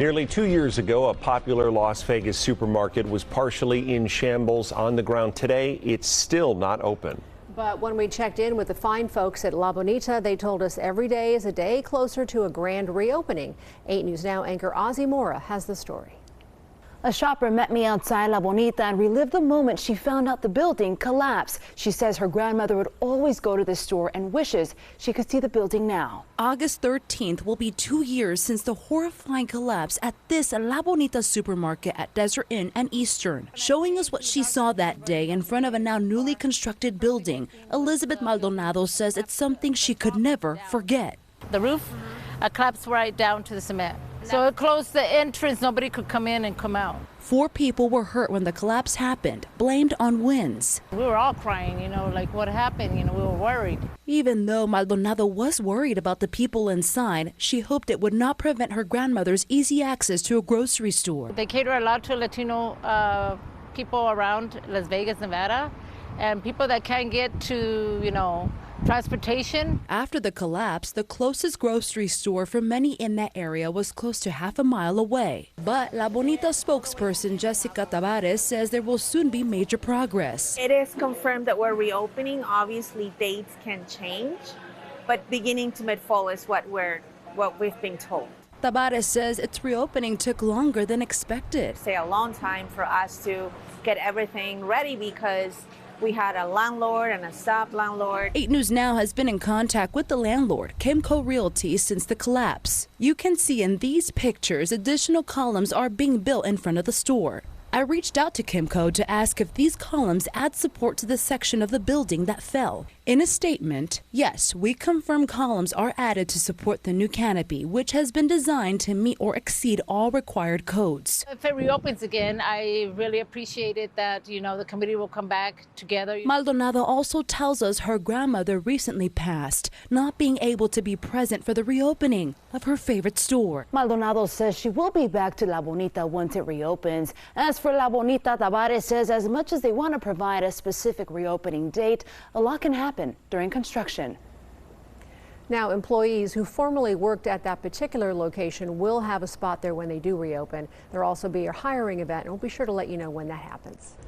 Nearly 2 years ago, a popular Las Vegas supermarket was partially in shambles on the ground. Today, it's still not open. But when we checked in with the fine folks at La Bonita, they told us every day is a day closer to a grand reopening. 8 News Now anchor Ozzy Mora has the story. A shopper met me outside La Bonita and relived the moment she found out the building collapsed. She says her grandmother would always go to the store and wishes she could see the building now. August 13th will be 2 years since the horrifying collapse at this La Bonita Supermarket at Desert Inn and Eastern. Showing us what she saw that day in front of a now newly constructed building, Elizabeth Maldonado says it's something she could never forget. The roof collapsed right down to the cement. So it closed the entrance. Nobody could come in and come out. 4 people were hurt when the collapse happened, blamed on winds. We were all crying, like what happened? We were worried. Even though Maldonado was worried about the people inside, she hoped it would not prevent her grandmother's easy access to a grocery store. They cater a lot to Latino people around Las Vegas, Nevada, and people that can't get to, transportation. After the collapse, the closest grocery store for many in that area was close to half a mile away. But La Bonita spokesperson Jessica Tavares says there will soon be major progress. It is confirmed that we're reopening. Obviously, dates can change, but beginning to mid-fall is what we've been told. Tavares says its reopening took longer than expected. It's a long time for us to get everything ready because we had a landlord and a sub-landlord. 8 News Now has been in contact with the landlord, Kimco Realty, since the collapse. You can see in these pictures additional columns are being built in front of the store. I reached out to Kimco to ask if these columns add support to the section of the building that fell. In a statement, yes, we confirm columns are added to support the new canopy, which has been designed to meet or exceed all required codes. If it reopens again, I really appreciate it that, the committee will come back together. Maldonado also tells us her grandmother recently passed, not being able to be present for the reopening of her favorite store. Maldonado says she will be back to La Bonita once it reopens. As for La Bonita, Tavares says as much as they want to provide a specific reopening date, a lot can happen during construction. Now, employees who formerly worked at that particular location will have a spot there when they do reopen. There'll also be a hiring event, and we'll be sure to let you know when that happens.